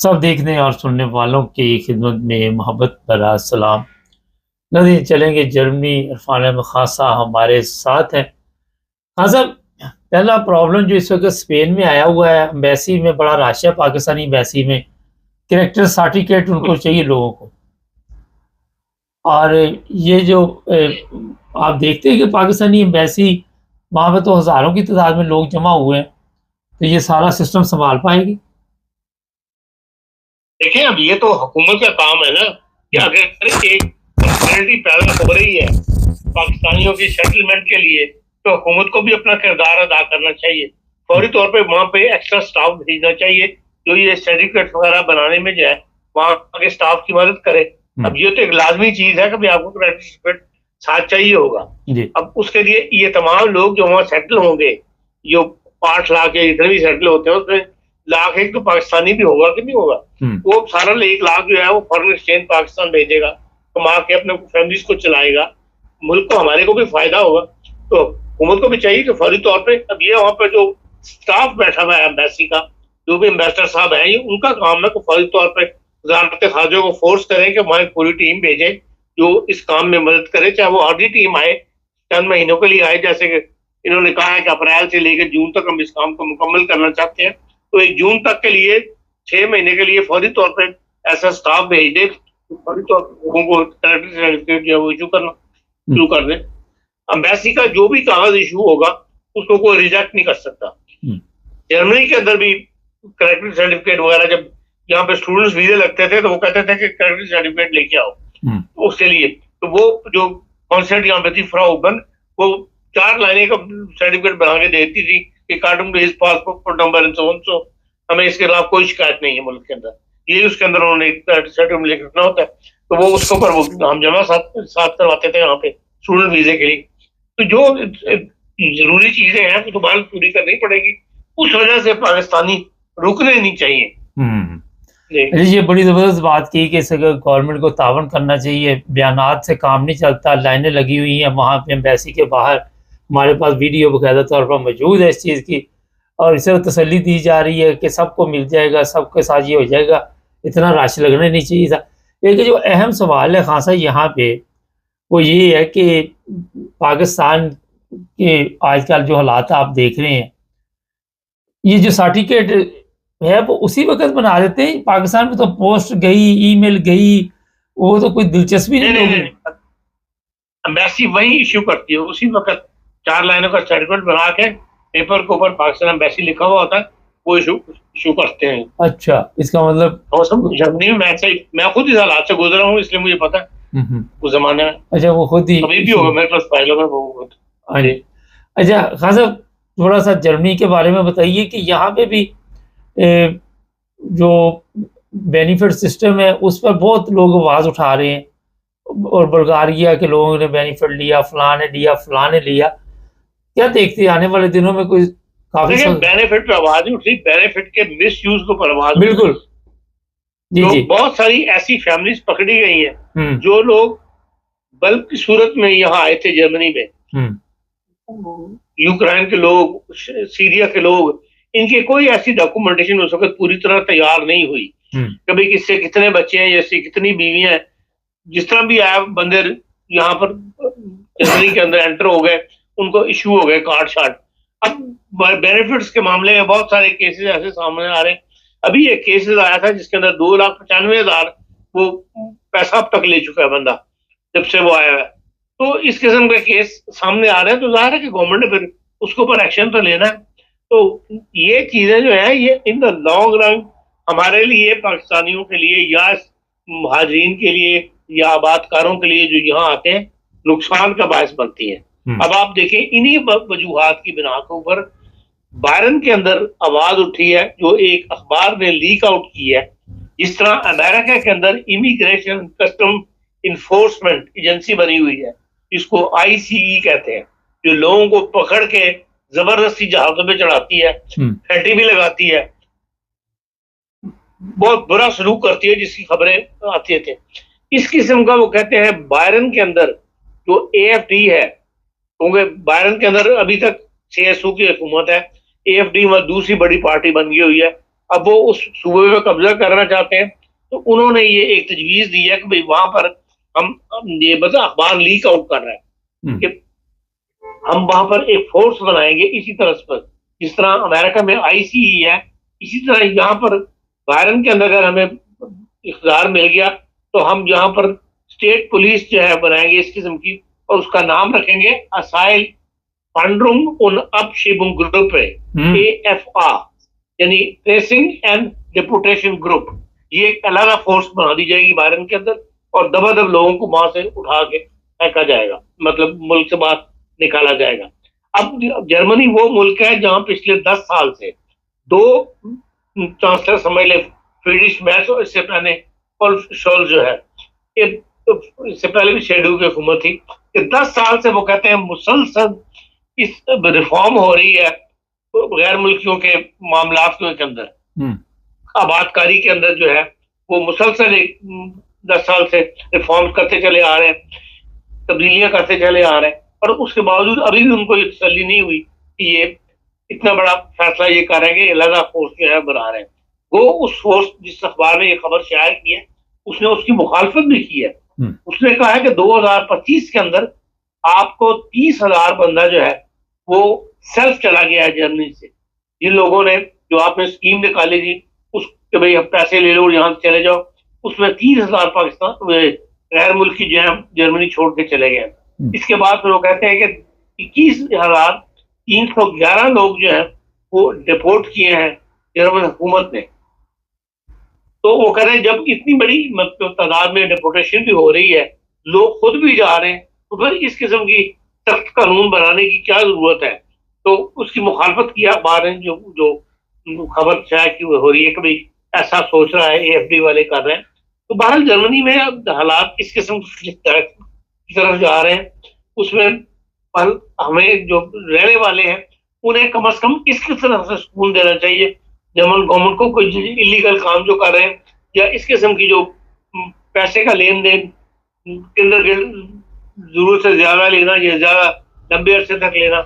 सब देखने और सुनने वालों की खिदमत में मोहब्बत भरा सलाम। नदी चलेंगे जर्मनी। इरफान अहमद खान साहब हमारे साथ हैं। हाँ साहब, पहला प्रॉब्लम जो इस वक्त स्पेन में आया हुआ है, एम्बेसी में बड़ा रश है। पाकिस्तानी एम्बेसी में कैरेक्टर सर्टिफिकेट उनको चाहिए लोगों को। और ये जो आप देखते हैं कि पाकिस्तानी एम्बेसी वहाँ पे तो हज़ारों की तादाद में लोग जमा हुए हैं, तो ये सारा सिस्टम संभाल पाएगी? देखिए, अब ये तो हुकूमत का काम है ना कि अगर एक पॉपुलैरिटी पैदा हो रही है पाकिस्तानियों की सेटलमेंट के लिए, तो हुकूमत को भी अपना किरदार अदा करना चाहिए। फौरी तौर पे वहाँ पे एक्स्ट्रा स्टाफ भेजना चाहिए जो ये सर्टिफिकेट वगैरह बनाने में जो है वहाँ के स्टाफ की मदद करे। अब ये तो एक लाजमी चीज है कि आपको क्रेडिट सर्टिफिकेट साथ चाहिए होगा। अब उसके लिए ये तमाम लोग जो वहाँ सेटल होंगे, जो 8 लाख या जितने भी सेटल होते हैं, उसमें लाख एक तो पाकिस्तानी भी होगा कि नहीं होगा। वो सारा 1 लाख जो है वो फॉरेन एक्सचेंज पाकिस्तान भेजेगा, कमा के अपने फैमिलीज को चलाएगा, मुल्क को हमारे को भी फायदा होगा। तो हुकूमत को भी चाहिए कि फौरी तौर पे अब ये वहाँ पे जो स्टाफ बैठा हुआ है एम्बेसी का, जो भी एम्बेसडर साहब है, ये उनका काम है कि फौरी तौर पे वजारत खारजा को फोर्स करें कि वहाँ पूरी टीम भेजें जो इस काम में मदद करे, चाहे वो आधी टीम आए, चंद महीनों के लिए आए, जैसे कि इन्होंने कहा है कि अप्रैल से लेकर जून तक हम इस काम को मुकम्मल करना चाहते हैं। तो 1 जून तक के लिए 6 महीने के लिए फौरी तौर पर ऐसा स्टाफ भेज दे, फौरी तौर पर लोगों को सर्टिफिकेट जो है वो इशू करना शुरू कर दे। एम्बेसी का जो भी कागज इशू होगा उसको कोई रिजेक्ट नहीं कर सकता। जर्मनी के अंदर भी करेक्टर सर्टिफिकेट वगैरह, जब यहाँ पे स्टूडेंट्स वीजे लगते थे तो वो कहते थे कि करेक्टर सर्टिफिकेट लेके आओ। तो उसके लिए तो वो जो कॉन्सेप्ट यहाँ पे थी फ्राउ ओपन, वो 4 लाइनें का सर्टिफिकेट बना के देती थी कि cartoon based passport number and so हमें इसके खिलाफ कोई शिकायत नहीं है मुल्क के अंदर। ये उसके अंदर उन्होंने सर्टिफिकेट लिख रखना होता है, तो वो उसके ऊपर वो हम जमा साथ करवाते थे यहाँ पे स्टूडेंट वीजे के लिए। तो जो जरूरी चीजें हैं वो दोबारा पूरी करनी पड़ेगी। उस वजह से पाकिस्तानी रुकने नहीं चाहिए। ये बड़ी ज़बरदस्त बात की कि गवर्नमेंट को तावन करना चाहिए। बयानात से काम नहीं चलता। लाइनें लगी हुई हैं वहाँ पे एम्बेसी के बाहर। हमारे पास वीडियो बाकायदा तौर पर मौजूद है इस चीज़ की, और इसे तसल्ली दी जा रही है कि सबको मिल जाएगा, सबके साथ ये हो जाएगा। इतना रश लगना नहीं चाहिए था। एक जो अहम सवाल है खासा यहाँ पे, वो ये है कि पाकिस्तान के आजकल जो हालात आप देख रहे हैं, ये जो सर्टिफिकेट है वो उसी वक़्त बना देते हैं। पाकिस्तान में तो पोस्ट गई, ईमेल गई, वो तो कोई दिलचस्पी नहीं होगी। एम्बेसी वही इश्यू करती है उसी वक़्त। 4 लाइनों का सर्टिफिकेट बना के पेपर के ऊपर पाकिस्तान एम्बेसी लिखा हुआ होता है, वो इशू करते हैं। अच्छा, इसका मतलब जर्मनी में मैं खुद इस हालात से गुजरा हूँ, इसलिए मुझे पता है उस जमाने में। अच्छा, वो खुद ही अभी भी होगा मेरे पास फाइलों में वो। अच्छा खान साहब, थोड़ा सा जर्मनी के बारे में बताइए कि यहाँ पे भी जो बेनिफिट सिस्टम है उस पर बहुत लोग आवाज़ उठा रहे हैं, और बुल्गारिया के लोगों ने बेनिफिट लिया, फलां ने लिया। क्या देखते हैं आने वाले दिनों में कोई काफी बेनिफिट पर आवाज नहीं उठी, बेनिफिट के मिस यूज को पर आवाज। बिल्कुल जी, जी। बहुत सारी ऐसी फैमिलीज पकड़ी गई हैं जो लोग बल्क की सूरत में यहाँ आए थे जर्मनी में। यूक्रेन के लोग, सीरिया के लोग, इनकी कोई ऐसी डॉक्यूमेंटेशन उस वक्त पूरी तरह तैयार नहीं हुई। कभी किससे कितने बच्चे हैं, जैसे कितनी बीवियां हैं, जिस तरह भी आया बंदे यहाँ पर जर्मनी के अंदर एंटर हो गए, उनको इशू हो गए कार्ड शार्ट। अब बेनिफिट्स के मामले में बहुत सारे केसेस ऐसे सामने आ रहे हैं। अभी एक केसेस आया था जिसके अंदर 2,95,000 वो पैसा अब तक ले चुका है बंदा, जब से वो आया है। तो इस किस्म के केस सामने आ रहे हैं, तो जाहिर है कि गवर्नमेंट ने फिर उसके ऊपर एक्शन तो लेना है। तो ये चीजें जो है ये इन द लॉन्ग रन हमारे लिए, पाकिस्तानियों के लिए, या मुहाजिरीन के लिए, या आबादकारों के लिए जो यहाँ आते हैं, नुकसान का बायस बनती है। अब आप देखें, इन्हीं वजूहात की बिना के ऊपर बायरन के अंदर आवाज उठी है, जो एक अखबार ने लीक आउट की है। जिस तरह अमेरिका के अंदर इमिग्रेशन कस्टम इन्फोर्समेंट एजेंसी बनी हुई है, इसको ICE कहते हैं, जो लोगों को पकड़ के जबरदस्ती जहाजों पे चढ़ाती है, फैटी भी लगाती है, बहुत बुरा सलूक करती है, जिसकी खबरें आती थी। इस किस्म का वो कहते हैं बायरन के अंदर जो AFD है, क्योंकि बायरन के अंदर अभी तक CSU की हुकूमत है, AFD में दूसरी बड़ी पार्टी बन गई हुई है, अब वो उस सूबे पे कब्जा करना चाहते हैं, तो उन्होंने ये एक तजवीज दी है कि भाई वहां पर हम ये बता अखबार लीक आउट कर रहा है कि हम वहां पर एक फोर्स बनाएंगे इसी तरह पर, जिस तरह अमेरिका में ICE है, इसी तरह यहाँ पर बायरन के अंदर अगर हमें इख्तियार मिल गया तो हम यहाँ पर स्टेट पुलिस जो है बनाएंगे इस किस्म की, और उसका नाम रखेंगे असाइल पंड्रुम उन अपशिबुंग ग्रुप है, AFR, यानी ट्रेसिंग एंड डिपोटेशन ग्रुप। ये एक अलग फोर्स बना दी जाएगी बायरन के अंदर, और दबादब लोगों को वहां से उठा के फेंका जाएगा, मतलब मुल्क से बाहर निकाला जाएगा। अब जर्मनी वो मुल्क है जहां पिछले 10 साल से 2 चांसलर समझ ले, फ्रीडरिश मैर्च और इससे पहले ओल्फ शोल जो है, इससे पहले भी शेड्यू की हुकूमत थी, कि 10 साल से वो कहते हैं मुसलसल इस रिफॉर्म हो रही है गैर मुल्कियों के मामलात के अंदर, आबादकारी के अंदर जो है वो मुसलसल 10 साल से रिफॉर्म करते चले आ रहे हैं, तब्दीलियां करते चले आ रहे हैं, और उसके बावजूद अभी भी उनको ये तसल्ली नहीं हुई कि ये इतना बड़ा फैसला ये कर रहे हैं कि अलग फोर्स जो है बना रहे हैं। वो उस फोर्स जिस अखबार ने ये खबर शाया की है उसने उसकी मुखालफत भी की है। उसने कहा है कि 2025 के अंदर आपको 30,000 बंदा जो है वो सेल्फ चला गया है जर्मनी से। जिन लोगों ने जो आपने स्कीम निकाली थी उसके भाई अब पैसे ले लो और यहाँ से चले जाओ, उसमें 30,000 पाकिस्तान गैर मुल्की जो है जर्मनी छोड़ के चले गए। इसके बाद फिर वो कहते हैं कि 21,311 लोग जो है वो डिपोर्ट किए हैं जर्मन हुकूमत ने। तो वो कह रहे हैं जब इतनी बड़ी तादाद में डिपोर्टेशन भी हो रही है, लोग खुद भी जा रहे हैं, तो फिर इस किस्म की सख्त कानून बनाने की क्या जरूरत है। तो उसकी मुखालफत किया अखबार ने, जो खबर शायद की हो रही है कि भाई ऐसा सोच रहा है, AFD वाले कर रहे हैं। तो बहरहाल जर्मनी में अब हालात इस किस्म की तरफ जा रहे हैं, उसमें पर हमें जो रहने वाले हैं उन्हें कम से कम इसकी तरफ से सुकून देना चाहिए। जर्मन गवर्नमेंट को कोई इलीगल काम जो कर रहे हैं या इस किस्म की जो पैसे का लेन देन जरूरत से ज्यादा लेना या ज्यादा लंबे अरसे तक लेना,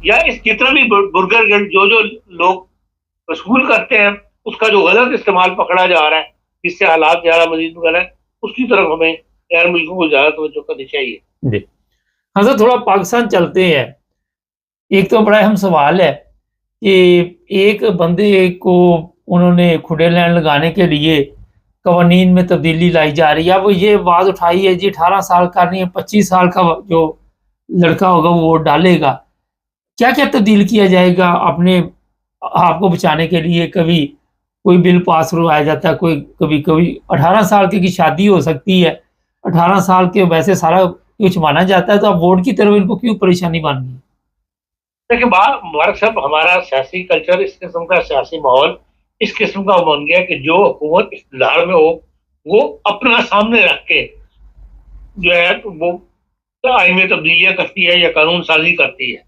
या इस जितना भी बुर्गर जो लोग वसूल करते हैं उसका जो गलत इस्तेमाल पकड़ा जा रहा है जिससे हालात ज्यादा मजीद बिगड़ है, उसकी तरफ हमें गैर मुल्कों को ज्यादा तवज्जो करनी चाहिए। जी हाँ सर, थोड़ा पाकिस्तान चलते हैं। एक तो बड़ा अहम सवाल है कि एक बंदे को उन्होंने खुडे लैंड लगाने के लिए कवानीन में तब्दीली लाई जा रही है। अब ये आवाज़ उठाई है जी 18 साल का नहीं है, 25 साल का जो लड़का होगा वो वोट डालेगा। क्या क्या तब्दील किया जाएगा अपने आपको बचाने के लिए? कभी कोई बिल पास करवाया जाता है, कोई कभी 18 साल की शादी हो सकती है, 18 साल के वैसे सारा कुछ माना जाता है, तो अब वोट की तरफ इनको क्यों परेशानी बन गई? देखिए मुबारक साहब, हमारा सियासी कल्चर, इस किस्म का सियासी माहौल इस किस्म का बन गया कि जो हुकूमत इख्तियार में हो वो अपना सामने रख के जो है वो आइन में तब्दीलियां करती है या कानून साजी करती है।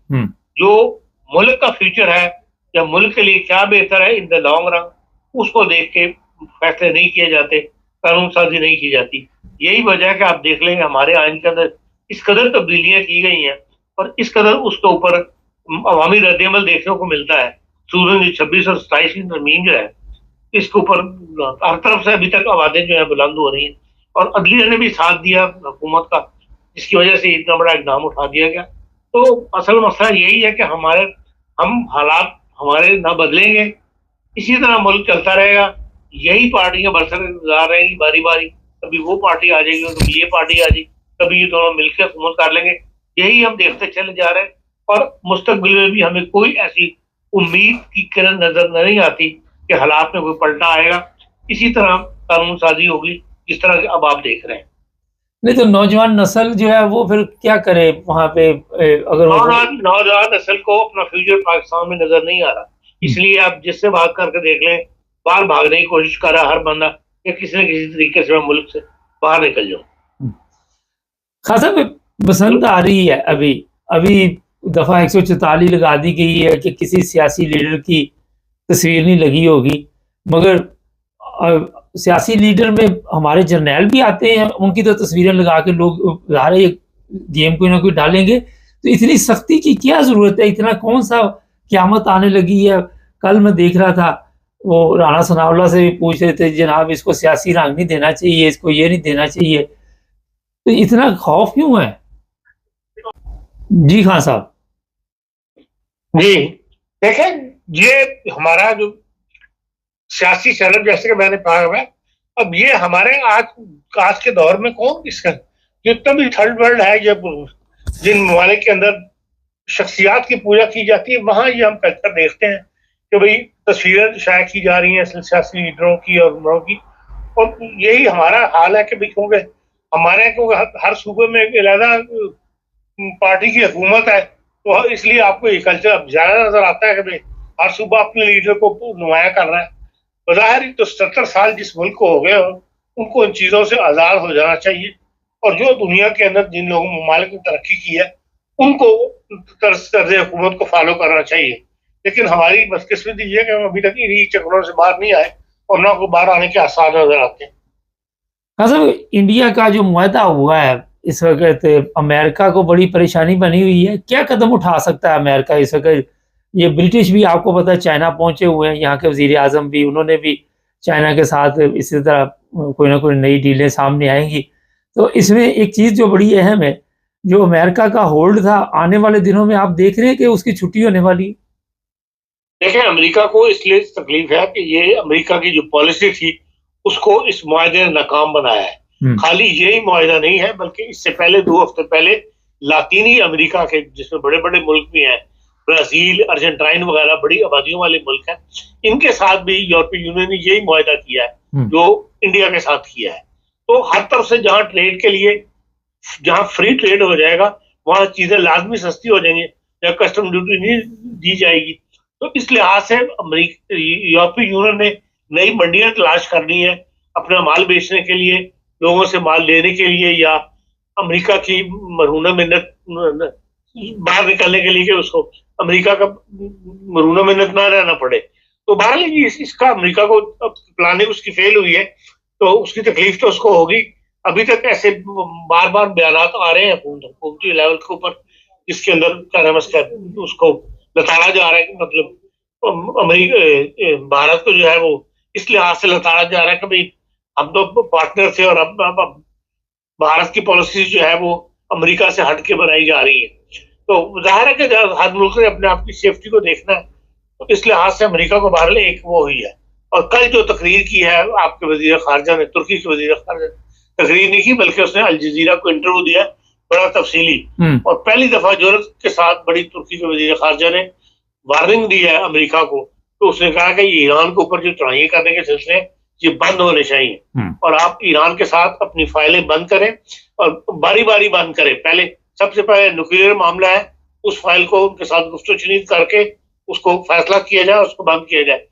जो मुल्क का फ्यूचर है या मुल्क के लिए क्या बेहतर है इन द लॉन्ग रन, उसको देख के फैसले नहीं किए जाते, कानून साजी नहीं की जाती। यही वजह है कि आप देख लेंगे हमारे आइन के अंदर इस कदर तब्दीलियां की गई हैं और इस कदर उसके ऊपर अवामी रद्दअमल देखने को मिलता है। सूरन 26 और 27 की तरमीम जो है इसके ऊपर हर तरफ से अभी तक आवाजें जो है बुलंद हो रही हैं, और अदलिया ने भी साथ दिया हुकूमत का, जिसकी वजह से इतना बड़ा इकदाम उठा दिया गया। तो असल मसला यही है कि हम हालात हमारे ना बदलेंगे, इसी तरह मुल्क चलता रहेगा, यही पार्टियां बरसर गुजार रहेंगी बारी बारी, कभी वो पार्टी आ जाएगी, कभी ये पार्टी आ जाएगी, कभी ये दोनों मिलकर हुकूमत कर लेंगे। यही हम देखते चले जा रहे हैं और मुस्तकबिल में भी हमें कोई ऐसी उम्मीद की किरण नजर नहीं आती कि हालात में कोई पलटा आएगा। इसी तरह कानून साजी होगी जिस तरह के अब आप देख रहे हैं। नहीं तो नौजवान नस्ल जो है वो फिर क्या करे वहां पे? अगर नौजवान नस्ल को अपना फ्यूचर पाकिस्तान में नजर नहीं आ रहा, इसलिए आप जिससे बात करके देख लें, बाहर भागने की कोशिश कर रहा हर बंदा या किसी न किसी तरीके से मैं मुल्क से बाहर निकल जाऊं। खासा बसंत आ रही है, अभी दफा 144 लगा दी गई है कि किसी सियासी लीडर की तस्वीर नहीं लगी होगी, मगर सियासी लीडर में हमारे जर्नैल भी आते हैं, उनकी तो तस्वीरें लगा के लोग ये गेम कोई ना कोई डालेंगे। तो इतनी सख्ती की क्या जरूरत है? इतना कौन सा क़यामत आने लगी है? कल मैं देख रहा था वो राणा सनाउल्लाह से भी पूछ रहे थे, जनाब इसको सियासी रंग नहीं देना चाहिए, इसको ये नहीं देना चाहिए, तो इतना खौफ क्यों है? जी खान साहब। जी देखें, ये हमारा जो सियासी चैनल, जैसे कि मैंने कहा है, अब ये हमारे आज के दौर में कौन इसका जितना भी थर्ड वर्ल्ड है, ये जिन ममालिक के अंदर शख्सियात की पूजा की जाती है, वहां ये हम कल्चर देखते हैं कि भाई तस्वीरें शाया की जा रही हैं सियासी लीडरों की और उमरों की, और यही हमारा हाल है कि भाई क्योंकि हमारे हर सूबे में एक अलग पार्टी की हुकूमत है, तो इसलिए आपको ये कल्चर अब ज्यादा नजर आता है कि भाई हर सूबा अपने लीडर को नुमाया कर रहा है। बज़ाहिर तो 70 साल जिस मुल्क को हो गए हो, उनको इन चीजों से आजाद हो जाना चाहिए, और जो दुनिया के अंदर जिन लोगों ममालिक ने तरक्की की है उनको तर्ज हुकूमत को फॉलो करना चाहिए। लेकिन हमारी बदकिस्मती ये कि हम अभी तक इन्हीं चक्रों से बाहर नहीं आए, और ना को बाहर आने के आसार नजर आते हैं। हाँ साहब, इंडिया का जो मुआहदा हुआ है इस वक्त, अमेरिका को बड़ी परेशानी बनी हुई है, क्या कदम उठा सकता है अमेरिका इस वक्त? ये ब्रिटिश भी आपको पता है चाइना पहुंचे हुए हैं, यहाँ के वजीर आजम भी, उन्होंने भी चाइना के साथ इसी तरह कोई ना कोई नई डीलें सामने आएंगी। तो इसमें एक चीज़ जो बड़ी अहम है, जो अमेरिका का होल्ड था, आने वाले दिनों में आप देख रहे हैं कि उसकी छुट्टी होने वाली है। देखें, अमेरिका को इसलिए तकलीफ है कि ये अमेरिका की जो पॉलिसी थी उसको इस मुआहदे ने नाकाम बनाया है। खाली यही मुआहदा नहीं है, बल्कि इससे पहले 2 हफ्ते पहले लातीनी अमेरिका के, जिसमें बड़े बड़े मुल्क भी हैं, ब्राजील, अर्जेंटाइन वगैरह बड़ी आबादियों वाले मुल्क हैं, इनके साथ भी यूरोपीय यूनियन ने यही मुआहदा किया है जो इंडिया के साथ किया है। तो हर तरफ से जहां ट्रेड के लिए, जहां फ्री ट्रेड हो जाएगा, वहां चीजें लाजमी सस्ती हो जाएंगी, या कस्टम ड्यूटी नहीं दी जाएगी। तो इस लिहाज से यूरोपीय यूनियन ने नई मंडियां तलाश करनी है अपना माल बेचने के लिए, लोगों से माल लेने के लिए, या अमेरिका की मरहूना मिन्नत बाहर निकलने के लिए कि उसको अमेरिका का मरहूना मिन्नत ना रहना पड़े। तो बहरहाल इसका अमेरिका को प्लानिंग उसकी फेल हुई है, तो उसकी तकलीफ तो उसको होगी। अभी तक ऐसे बार बार बयान आ रहे हैं हुकूमती लेवल के ऊपर, जिसके अंदर उसको लताड़ा जा रहा है कि मतलब अमेरिका भारत को जो है वो इस लिहाज से लताड़ा जा रहा है कि भाई हम तो पार्टनर थे, और अब भारत की पॉलिसी जो है वो अमेरिका से हट के बनाई जा रही है। तो जाहिर है कि हर मुल्क ने अपने आप की सेफ्टी को देखना है, तो इस लिहाज से अमेरिका को बहरहाल एक वो हुई है। और कल जो तकरीर की है आपके वजीर खारजा ने, तुर्की के वजीर खारजा ने तकरीर नहीं की, बल्कि उसने अल जजीरा को इंटरव्यू दिया बड़ा तफसीली, और पहली दफा जुर्रत के साथ बड़ी तुर्की के वजीर खारजा ने वार्निंग दी है अमेरिका को। तो उसने कहा कि ईरान के ऊपर जो चढ़ाई करने के सिलसिले ये बंद होने चाहिए, और आप ईरान के साथ अपनी फाइलें बंद करें, और बारी बारी बंद करें। पहले सबसे पहले न्यूक्लियर मामला है, उस फाइल को उनके साथ गुफ्तगू-शुनीद करके उसको फैसला किया जाए, उसको बंद किया जाए।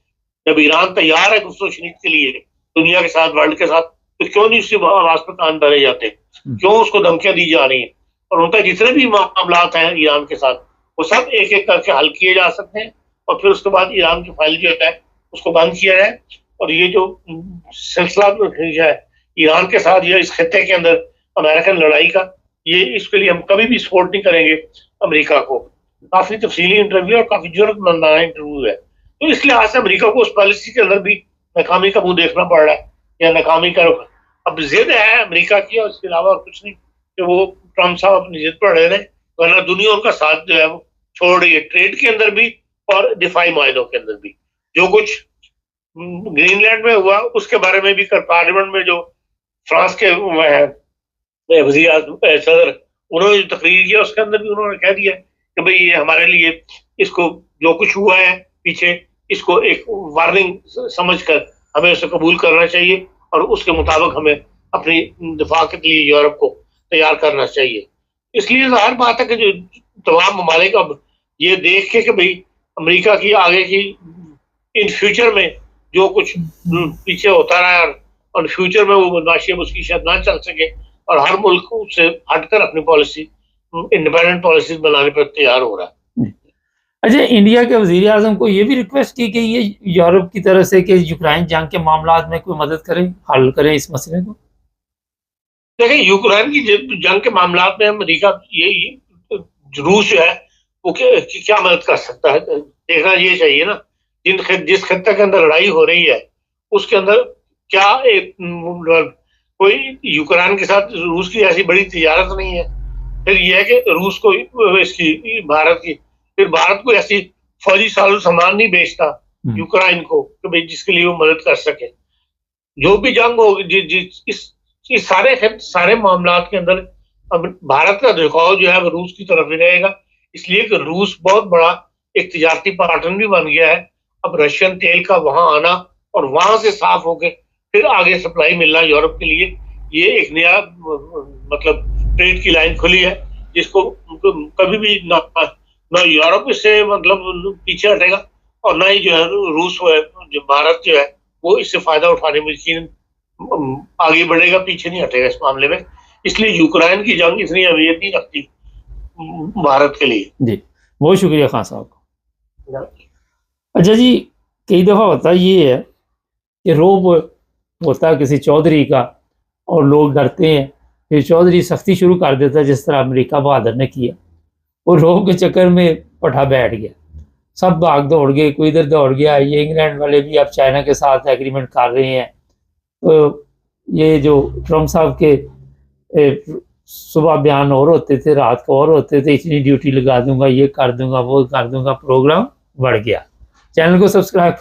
जब ईरान तैयार है गुफ्तगू-शुनीद के लिए दुनिया के साथ, वर्ल्ड के साथ, तो क्यों नहीं उसकी आवाज पर कान भरे जाते, क्यों उसको धमकियां दी जा रही हैं? और उनका जितने भी मामला हैं ईरान के साथ, वो सब एक एक करके हल किए जा सकते हैं, और फिर उसके बाद ईरान की फाइल जो है उसको बंद किया जाए। और ये जो सिलसिला है ईरान के साथ या इस खत्ते के अंदर अमेरिकन लड़ाई का, ये इसके लिए हम कभी भी सपोर्ट नहीं करेंगे अमेरिका को। काफी तफसीली इंटरव्यू और काफी जरूरतमंदाना इंटरव्यू है। तो इस लिहाज से अमेरिका को उस पॉलिसी के अंदर भी नाकामी का मुंह देखना पड़ रहा है, या नाकामी का अब जिद है अमेरिका की, और इसके अलावा और कुछ नहीं कि वो ट्रम्प साहब अपनी जिद पर रहे, वरना दुनिया उनका साथ जो है वो छोड़ रही है, ट्रेड के अंदर भी और दिफाई मायदों के अंदर भी। जो कुछ ग्रीनलैंड में हुआ उसके बारे में भी पार्लियामेंट में जो फ्रांस के वजीर सदर, उन्होंने जो तकरीर किया उसके अंदर भी उन्होंने कह दिया कि भाई ये हमारे लिए, इसको जो कुछ हुआ है पीछे, इसको एक वार्निंग समझकर हमें उसे कबूल करना चाहिए, और उसके मुताबिक हमें अपनी दिफा के लिए यूरोप को तैयार करना चाहिए। इसलिए जाहिर बात है कि जो तमाम ममालिक अब ये देख के कि भाई अमेरिका की आगे की इन फ्यूचर में जो कुछ पीछे होता रहा है, और फ्यूचर में वो बदमाशी उसकी शायद ना चल सके, और हर मुल्क से हटकर अपनी पॉलिसी, इंडिपेंडेंट पॉलिसी बनाने पर तैयार हो रहा है। अच्छा, इंडिया के वजीर आजम को ये भी रिक्वेस्ट की गई है यूरोप की तरफ से कि यूक्रेन जंग के मामला में कोई मदद करें, हल करें इस मसले को? देखिए, यूक्रेन की जंग के मामला में अमेरिका ये रूस जो है वो क्या मदद कर सकता है, देखना ये चाहिए ना जिस खत्ते के अंदर लड़ाई हो रही है उसके अंदर क्या एक कोई यूक्रेन के साथ रूस की ऐसी बड़ी तिजारत नहीं है। फिर यह है कि रूस को इसकी भारत की, फिर भारत को ऐसी फौजी सामान नहीं बेचता यूक्रेन को कि भाई जिसके लिए वो मदद कर सके। जो भी जंग हो इस सारे मामलात के अंदर अब भारत का झुकाव जो है वो रूस की तरफ ही रहेगा, इसलिए कि रूस बहुत बड़ा एक तिजारती पार्टनर भी बन गया है। अब रशियन तेल का वहां आना और वहां से साफ होके फिर आगे सप्लाई मिलना यूरोप के लिए, ये एक नया मतलब ट्रेड की लाइन खुली है जिसको कभी भी ना यूरोप इससे मतलब पीछे हटेगा और ना ही जो है रूस जो भारत जो है वो इससे फायदा उठाने में चीन आगे बढ़ेगा, पीछे नहीं हटेगा इस मामले में। इसलिए यूक्रेन की जंग इतनी अहमियत नहीं रखती भारत के लिए। जी बहुत शुक्रिया खान साहब को। अच्छा जी, कई दफ़ा होता ये है कि रोब होता है किसी चौधरी का और लोग डरते हैं, फिर चौधरी सख्ती शुरू कर देता है जिस तरह अमेरिका बहादुर ने किया। वो रोब के चक्कर में पठा बैठ गया, सब भाग दौड़ गए, कोई इधर दौड़ गया। ये इंग्लैंड वाले भी अब चाइना के साथ एग्रीमेंट कर रहे हैं। तो ये जो ट्रम्प साहब के सुबह बयान और होते थे, रात को और होते थे, इतनी ड्यूटी लगा दूंगा, ये कर दूंगा, वो कर दूंगा, प्रोग्राम बढ़ गया। चैनल को सब्सक्राइब